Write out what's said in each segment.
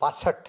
62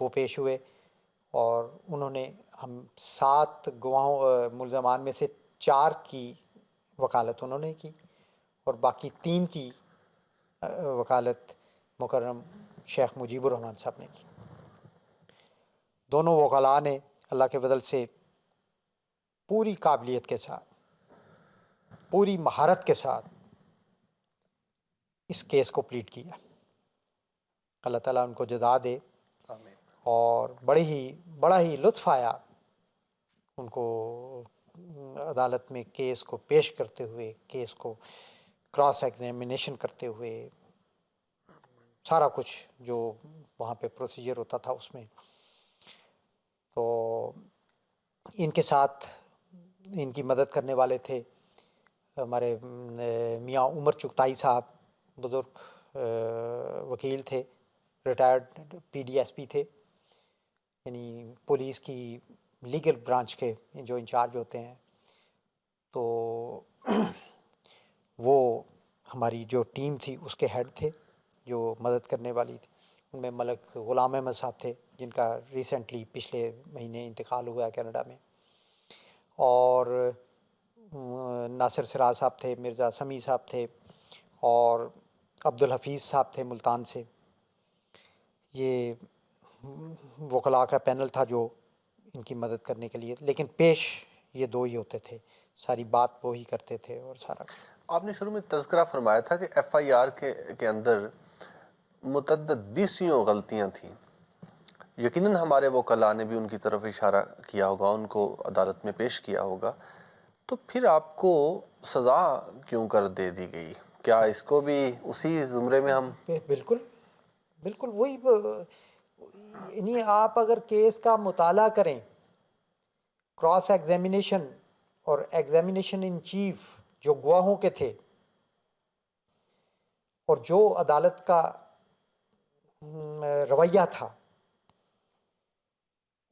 وہ پیش ہوئے اور انہوں نے ہم 7 گواہوں ملزمان میں سے 4 کی وکالت انہوں نے کی اور باقی 3 کی وکالت مکرم شیخ مجیب الرحمن صاحب نے کی۔ دونوں وکلاء نے اللہ کے فضل سے پوری قابلیت کے ساتھ، پوری مہارت کے ساتھ اس کیس کو پلیٹ کیا۔ اللہ تعالیٰ ان کو جزا دے۔ آمین۔ اور بڑا ہی لطف آیا ان کو عدالت میں کیس کو پیش کرتے ہوئے، کیس کو کراس ایگزامینیشن کرتے ہوئے، سارا کچھ جو وہاں پہ پروسیجر ہوتا تھا اس میں۔ تو ان کے ساتھ ان کی مدد کرنے والے تھے ہمارے میاں عمر چغتائی صاحب، بزرگ وکیل تھے، retired P D S P تھے، یعنی پولیس کی لیگل برانچ کے جو انچارج ہوتے ہیں۔ تو وہ ہماری جو ٹیم تھی اس کے ہیڈ تھے جو مدد کرنے والی تھی۔ ان میں ملک غلام احمد صاحب تھے جن کا ریسنٹلی پچھلے مہینے انتقال ہوا ہے کینیڈا میں، اور ناصر سراج صاحب تھے، مرزا سمیع صاحب تھے، اور عبدالحفیظ صاحب تھے ملتان سے۔ یہ وکلاء کا پینل تھا جو ان کی مدد کرنے کے لیے، لیکن پیش یہ 2 ہی ہوتے تھے، ساری بات وہی کرتے تھے اور سارا۔ آپ نے شروع میں تذکرہ فرمایا تھا کہ ایف آئی آر کے اندر متعدد 20 غلطیاں تھیں۔ یقیناً ہمارے وکلاء نے بھی ان کی طرف اشارہ کیا ہوگا، ان کو عدالت میں پیش کیا ہوگا، تو پھر آپ کو سزا کیوں کر دے دی گئی؟ کیا اس کو بھی اسی زمرے میں ہم؟ بالکل وہی، یعنی آپ اگر کیس کا مطالعہ کریں، کراس ایگزامینیشن اور ایگزامینیشن ان چیف جو گواہوں کے تھے اور جو عدالت کا رویہ تھا،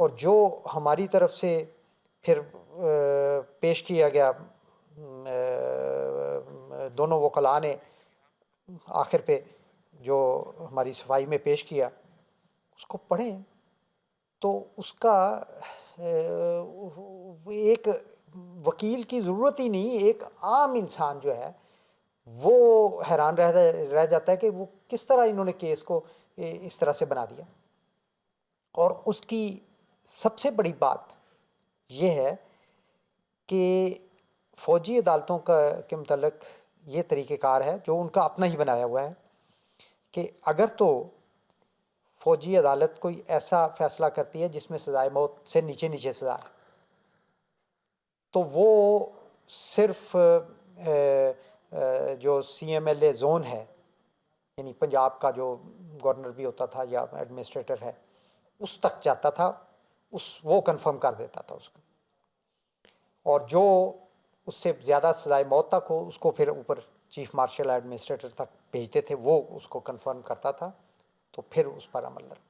اور جو ہماری طرف سے پھر پیش کیا گیا، دونوں وکلاء نے آخر پہ جو ہماری صفائی میں پیش کیا، اس کو پڑھیں تو اس کا ایک وکیل کی ضرورت ہی نہیں، ایک عام انسان جو ہے وہ حیران رہ جاتا ہے کہ وہ کس طرح انہوں نے کیس کو اس طرح سے بنا دیا۔ اور اس کی سب سے بڑی بات یہ ہے کہ فوجی عدالتوں کے متعلق یہ طریقہ کار ہے جو ان کا اپنا ہی بنایا ہوا ہے کہ اگر تو فوجی عدالت کوئی ایسا فیصلہ کرتی ہے جس میں سزائے موت سے نیچے سزا ہے، تو وہ صرف جو C M L A zone ہے، یعنی پنجاب کا جو گورنر بھی ہوتا تھا یا ایڈمنسٹریٹر ہے، اس تک جاتا تھا، وہ کنفرم کر دیتا تھا اس کو، اور جو اس سے زیادہ سزائے موت تک ہو اس کو پھر اوپر چیف مارشل ایڈمنسٹریٹر تک بھیجتے تھے، وہ اس کو کنفرم کرتا تھا، تو پھر اس پر عمل لگا۔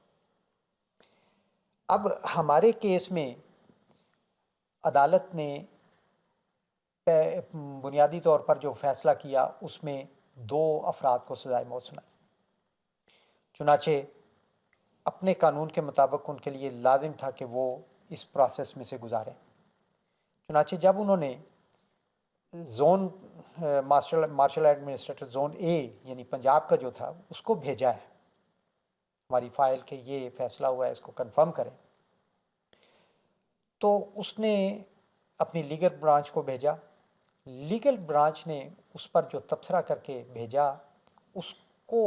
اب ہمارے کیس میں عدالت نے بنیادی طور پر جو فیصلہ کیا اس میں 2 افراد کو سزائے موت سنائی، چنانچہ اپنے قانون کے مطابق ان کے لیے لازم تھا کہ وہ اس پروسیس میں سے گزاریں۔ چنانچہ جب انہوں نے زون مارشل ایڈمنسٹریٹر زون اے یعنی پنجاب کا جو تھا اس کو بھیجا ہے ہماری فائل کہ یہ فیصلہ ہوا ہے، اس کو کنفرم کریں، تو اس نے اپنی لیگل برانچ کو بھیجا، لیگل برانچ نے اس پر جو تبصرہ کر کے بھیجا اس کو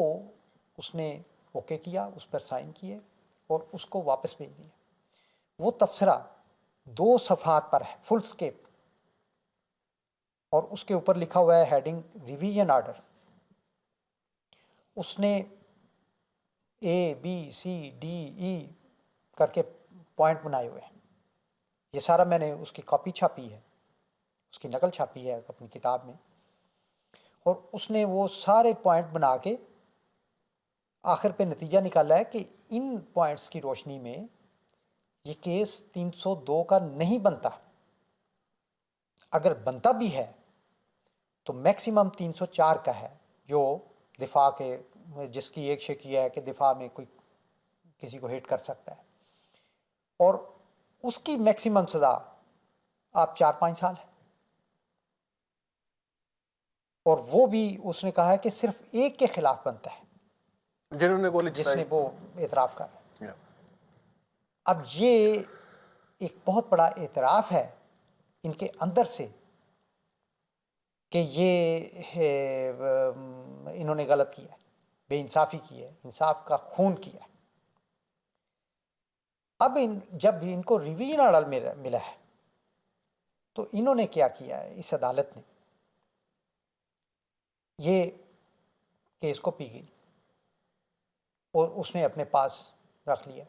اس نے اوکے کیا، اس پر سائن کیے اور اس کو واپس بھیج دیا۔ وہ تبصرہ 2 صفحات پر ہے، فل اسکیپ، اور اس کے اوپر لکھا ہوا ہے ہیڈنگ ریویژن آرڈر۔ اس نے اے بی سی ڈی ای کر کے پوائنٹ بنائے ہوئے ہیں، یہ سارا میں نے اس کی کاپی چھاپی ہے، اس کی نقل چھاپی ہے اپنی کتاب میں، اور اس نے وہ سارے پوائنٹ بنا کے آخر پہ نتیجہ نکالا ہے کہ ان پوائنٹس کی روشنی میں یہ کیس 302 کا نہیں بنتا، اگر بنتا بھی ہے تو میکسیمم 304 کا ہے، جو دفاع کے جس کی ایک شکیہ ہے کہ دفاع میں کوئی کسی کو ہٹ کر سکتا ہے، اور اس کی میکسیمم سزا آپ 4-5 سال ہے، اور وہ بھی اس نے کہا ہے کہ صرف ایک کے خلاف بنتا ہے جنہوں نے گولی جس چلائی. نے وہ اعتراف کر. Yeah. اب یہ ایک بہت بڑا اعتراف ہے ان کے اندر سے کہ یہ انہوں نے غلط کیا ہے، بے انصافی کی ہے، انصاف کا خون کیا ہے. اب جب ان کو ریویژن آرڈر ملا ہے تو انہوں نے کیا کیا ہے، اس عدالت نے یہ کیس کو پی گئی اور اس نے اپنے پاس رکھ لیا،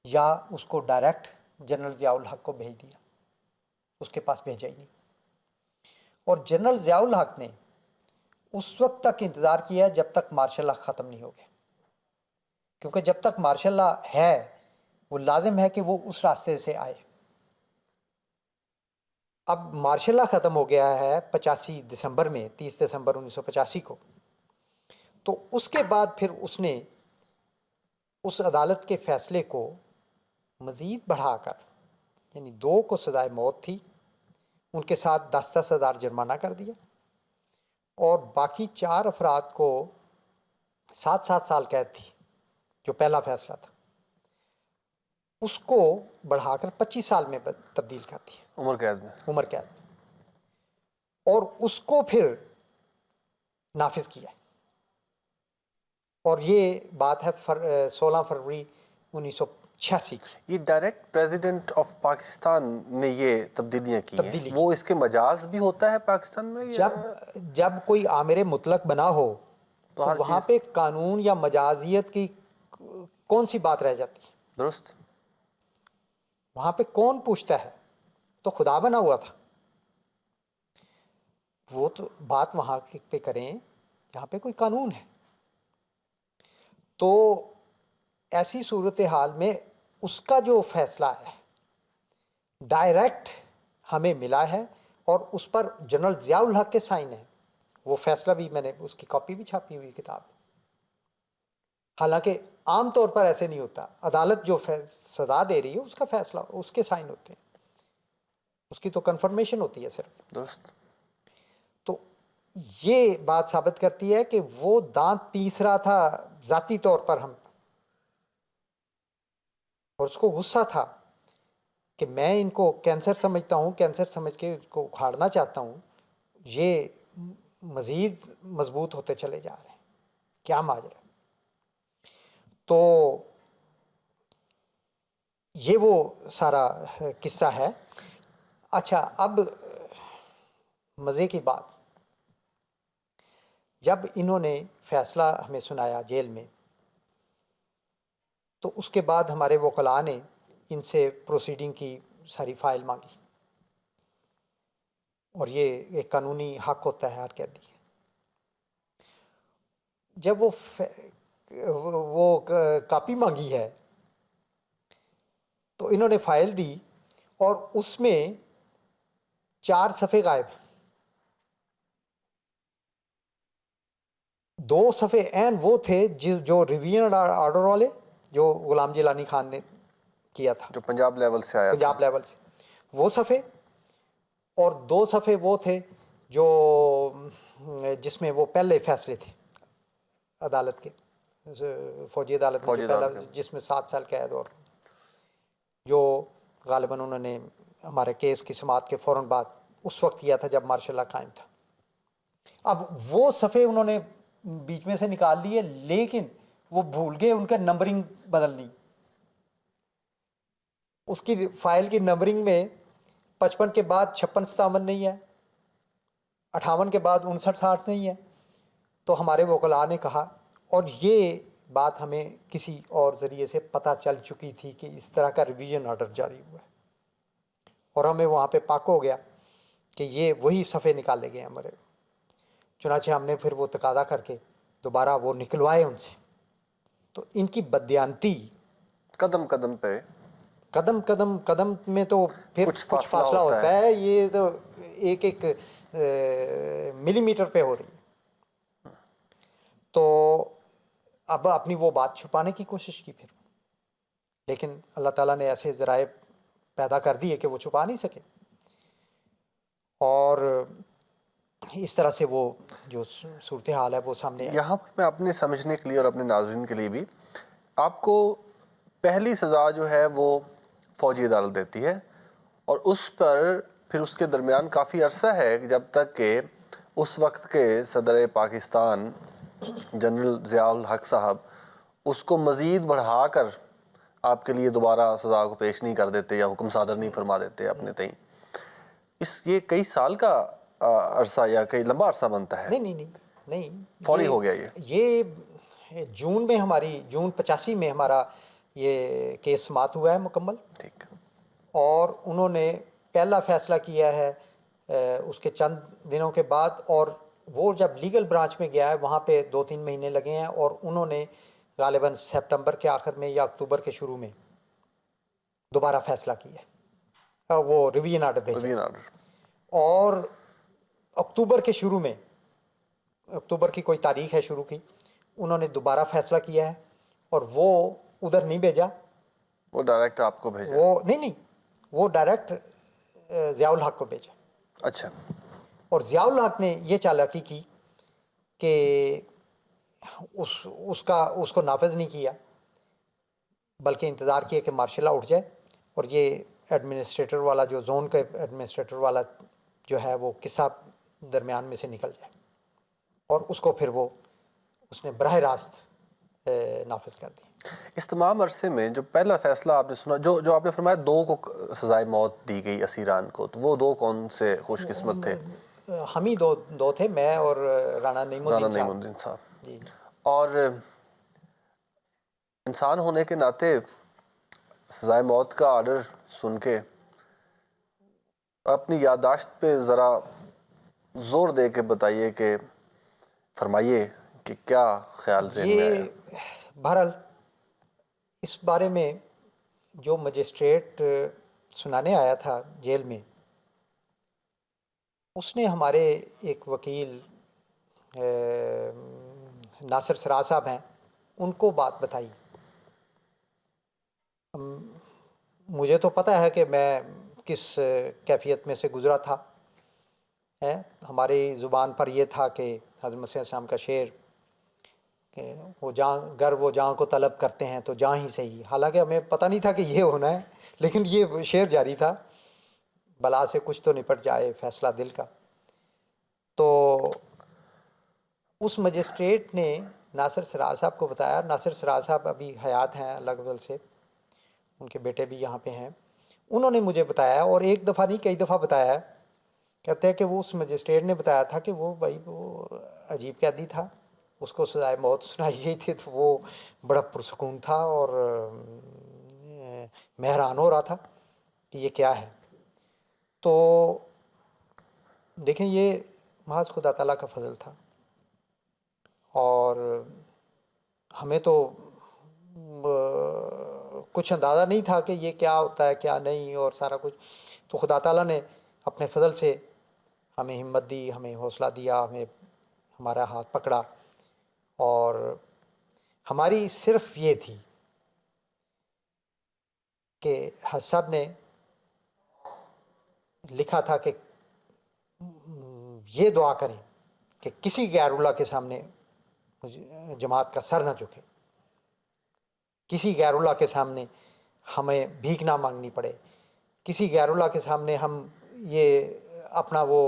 یا اس کو ڈائریکٹ جنرل ضیاء الحق کو بھیج دیا، اس کے پاس بھیجا ہی نہیں. اور جنرل ضیاء الحق نے اس وقت تک انتظار کیا جب تک مارشل لا ختم نہیں ہو گیا، کیونکہ جب تک مارشل لا ہے وہ لازم ہے کہ وہ اس راستے سے آئے. اب مارشل لا ختم ہو گیا ہے 85 دسمبر میں، 30 دسمبر 1985 کو. تو اس کے بعد پھر اس نے اس عدالت کے فیصلے کو مزید بڑھا کر، یعنی 2 کو سزائے موت تھی، ان کے ساتھ 10-10 ہزار جرمانہ کر دیا، اور باقی 4 افراد کو 7 سال قید تھی جو پہلا فیصلہ تھا، اس کو بڑھا کر 25 سال میں تبدیل کر دیا، عمر قید میں. عمر قید میں، اور اس کو پھر نافذ کیا. اور یہ بات ہے 16 فروری 1986 کی. یہ ڈائریکٹ پریزیڈنٹ آف پاکستان نے یہ تبدیلیاں کی ہیں، وہ اس کے مجاز بھی ہوتا ہے پاکستان میں؟ جب کوئی آمر مطلق بنا ہو تو وہاں پہ قانون یا مجازیت کی کون سی بات رہ جاتی ہے؟ درست. وہاں پہ کون پوچھتا ہے؟ تو خدا بنا ہوا تھا. وہ تو بات وہاں پہ کریں جہاں پہ کوئی قانون ہے. تو ایسی صورتحال میں اس کا جو فیصلہ ہے ڈائریکٹ ہمیں ملا ہے، اور اس پر جنرل ضیاء الحق کے سائن ہیں. وہ فیصلہ بھی میں نے اس کی کاپی بھی چھاپی ہوئی کتاب. حالانکہ عام طور پر ایسے نہیں ہوتا، عدالت جو سزا دے رہی ہے اس کا فیصلہ اس کے سائن ہوتے ہیں، اس کی تو کنفرمیشن ہوتی ہے صرف. درست. تو یہ بات ثابت کرتی ہے کہ وہ دانت پیس رہا تھا ذاتی طور پر ہم، اور اس کو غصہ تھا کہ میں ان کو کینسر سمجھتا ہوں، کینسر سمجھ کے اس کو اکھاڑنا چاہتا ہوں، یہ مزید مضبوط ہوتے چلے جا رہے ہیں، کیا ماجرا. تو یہ وہ سارا قصہ ہے. اچھا، اب مزے کی بات، جب انہوں نے فیصلہ ہمیں سنایا جیل میں تو اس کے بعد ہمارے وکلاء نے ان سے پروسیڈنگ کی ساری فائل مانگی، اور یہ ایک قانونی حق ہوتا ہے ہر قیدی. جب وہ کاپی مانگی ہے تو انہوں نے فائل دی، اور اس میں 4 صفحے غائب ہیں. 2 صفحے عین وہ تھے جو ریویژن آرڈر والے جو غلام جیلانی خان نے کیا تھا، جو پنجاب لیول سے آیا، پنجاب لیول سے، وہ صفحے، اور 2 صفحے وہ تھے جو جس میں وہ پہلے فیصلے تھے عدالت کے، فوجی عدالت میں جو پہلا، جس میں 7 سال قید، اور جو غالباً انہوں نے ہمارے کیس کی سماعت کے فوراً بعد اس وقت کیا تھا جب مارشل لا قائم تھا. اب وہ صفحے انہوں نے بیچ میں سے نکال لیے، لیکن وہ بھول گئے ان کا نمبرنگ بدلنی. اس کی فائل کی نمبرنگ میں 55 کے بعد 56 57 نہیں ہے، 58 کے بعد 59 60 نہیں ہے. تو ہمارے وکلاء نے کہا، اور یہ بات ہمیں کسی اور ذریعے سے پتہ چل چکی تھی کہ اس طرح کا ریویژن آرڈر جاری ہوا ہے، اور ہمیں وہاں پہ پاک ہو گیا کہ یہ وہی صفحے نکالے گئے ہمارے. چنانچہ ہم نے پھر وہ تقاضا کر کے دوبارہ وہ نکلوائے ان سے. تو ان کی بددیانتی قدم قدم پہ، قدم میں تو پھر کچھ فاصلہ ہوتا ہے. یہ تو ایک ایک ملی میٹر پہ ہو رہی ہے. تو اب اپنی وہ بات چھپانے کی کوشش کی پھر، لیکن اللہ تعالیٰ نے ایسے ذرائع پیدا کر دیے کہ وہ چھپا نہیں سکے، اور اس طرح سے وہ جو صورتحال ہے وہ سامنے آئی۔ یہاں پر میں اپنے سمجھنے کے لیے اور اپنے ناظرین کے لیے بھی، آپ کو پہلی سزا جو ہے وہ فوجی عدالت دیتی ہے، اور اس پر پھر اس کے درمیان کافی عرصہ ہے جب تک کہ اس وقت کے صدر پاکستان جنرل ضیاء الحق صاحب اس کو مزید بڑھا کر آپ کے لیے دوبارہ سزا کو پیش نہیں کر دیتے یا حکم صادر نہیں فرما دیتے اپنے تئیں۔ یہ کئی سال کا عرصہ یا کئی لمبا عرصہ بنتا ہے؟ نہیں فوری ہو گیا یہ جون میں ہماری جون 85 میں ہمارا یہ کیس سماعت ہوا ہے مکمل، ٹھیک، اور انہوں نے پہلا فیصلہ کیا ہے اس کے چند دنوں کے بعد، اور وہ جب لیگل برانچ میں گیا ہے وہاں پہ 2-3 مہینے لگے ہیں، اور انہوں نے غالباً سپٹمبر کے آخر میں یا اکتوبر کے شروع میں دوبارہ فیصلہ کیا ہے، وہ ریویژن آرڈر بھیجا، اور اکتوبر کے شروع میں، اکتوبر کی کوئی تاریخ ہے شروع کی، انہوں نے دوبارہ فیصلہ کیا ہے، اور وہ ادھر نہیں بھیجا، وہ ڈائریکٹ آپ کو بھیجا؟ وہ نہیں، وہ ڈائریکٹ ضیاء الحق کو بھیجا۔ اچھا، اور ضیاء الحق نے یہ چالاکی کی کہ اس کو نافذ نہیں کیا، بلکہ انتظار کیا کہ مارشل لا اٹھ جائے، اور یہ ایڈمنسٹریٹر والا جو زون کا ایڈمنسٹریٹر والا جو ہے وہ قصہ درمیان میں سے نکل جائے، اور اس کو پھر اس نے براہ راست نافذ کر دی۔ اس تمام عرصے میں جو پہلا فیصلہ آپ نے سنا، جو آپ نے فرمایا 2 کو سزائے موت دی گئی اسیران کو، تو وہ 2 کون سے خوش قسمت تھے؟ ہم ہی دو تھے، میں اور رانا نعیم الدین صاحب۔ جی، اور انسان ہونے کے ناطے سزائے موت کا آرڈر سن کے اپنی یادداشت پہ ذرا زور دے کے بتائیے، کہ فرمائیے کہ کیا خیال ذہن میں آیا؟ بہرحال اس بارے میں جو مجسٹریٹ سنانے آیا تھا جیل میں، اس نے ہمارے ایک وکیل ناصر سراج صاحب ہیں، ان کو بات بتائی۔ مجھے تو پتہ ہے کہ میں کس کیفیت میں سے گزرا تھا، ہماری زبان پر یہ تھا کہ حضرت مسیح السلام کا شعر کہ وہ جان کو طلب کرتے ہیں تو جان ہی صحیح، حالانکہ ہمیں پتہ نہیں تھا کہ یہ ہونا ہے، لیکن یہ شعر جاری تھا، بلا سے کچھ تو نپٹ جائے فیصلہ دل کا۔ تو اس مجسٹریٹ نے ناصر سراج صاحب کو بتایا، ناصر سراج صاحب ابھی حیات ہیں اللہ کے فضل سے، ان کے بیٹے بھی یہاں پہ ہیں، انہوں نے مجھے بتایا، اور ایک دفعہ نہیں کئی دفعہ بتایا ہے، کہتے ہیں کہ وہ اس مجسٹریٹ نے بتایا تھا کہ وہ عجیب قیدی تھا، اس کو سزائے موت سنائی گئی تھی، تو وہ بڑا پرسکون تھا، اور میں حیران ہو رہا تھا کہ یہ کیا ہے۔ تو دیکھیں یہ محض خدا تعالیٰ کا فضل تھا، اور ہمیں تو کچھ اندازہ نہیں تھا کہ یہ کیا ہوتا ہے کیا نہیں، اور سارا کچھ تو خدا تعالیٰ نے اپنے فضل سے ہمیں ہمت دی، ہمیں حوصلہ دیا، ہمیں ہمارا ہاتھ پکڑا، اور ہماری صرف یہ تھی کہ حج صاحب نے لکھا تھا کہ یہ دعا کریں کہ کسی غیر اللہ کے سامنے جماعت کا سر نہ جھکے، کسی غیر اللہ کے سامنے ہمیں بھیک نہ مانگنی پڑے، کسی غیر اللہ کے سامنے ہم یہ اپنا وہ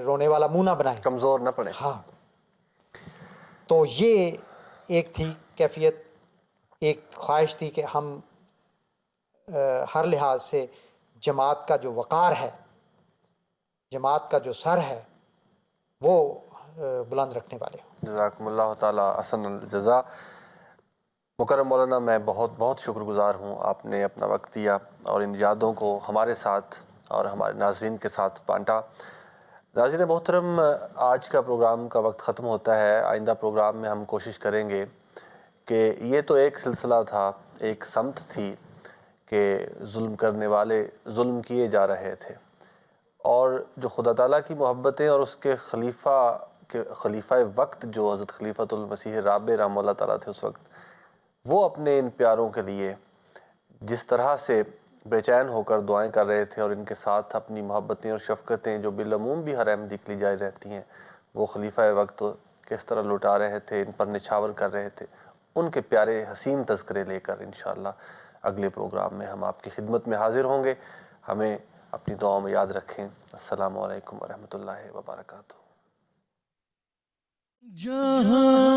رونے والا منہ نہ بنائیں، کمزور نہ پڑے۔ ہاں، تو یہ ایک تھی کیفیت، ایک خواہش تھی کہ ہم ہر لحاظ سے جماعت کا جو وقار ہے، جماعت کا جو سر ہے، وہ بلند رکھنے والے ہوں۔ جزاکم اللہ تعالی احسن الجزا۔ مکرم مولانا، میں بہت بہت شکر گزار ہوں، آپ نے اپنا وقت دیا اور ان یادوں کو ہمارے ساتھ اور ہمارے ناظرین کے ساتھ بانٹا۔ ناظرین محترم، آج کا پروگرام کا وقت ختم ہوتا ہے، آئندہ پروگرام میں ہم کوشش کریں گے کہ یہ تو ایک سلسلہ تھا، ایک سمت تھی کہ ظلم کرنے والے ظلم کیے جا رہے تھے، اور جو خدا تعالیٰ کی محبتیں اور اس کے خلیفہ کہ خلیفہ وقت جو حضرت خلیفۃ المسیح رابع رحمہ اللہ تعالیٰ تھے اس وقت، وہ اپنے ان پیاروں کے لیے جس طرح سے بے چین ہو کر دعائیں کر رہے تھے اور ان کے ساتھ اپنی محبتیں اور شفقتیں جو بالعموم بھی ہر احمدی کے لیے جاری رہتی ہیں، وہ خلیفہ وقت کس طرح لٹا رہے تھے، ان پر نچھاور کر رہے تھے، ان کے پیارے حسین تذکرے لے کر انشاءاللہ اگلے پروگرام میں ہم آپ کی خدمت میں حاضر ہوں گے۔ ہمیں اپنی دعاؤں میں یاد رکھیں۔ السلام علیکم ورحمۃ اللہ وبرکاتہ۔ جہاں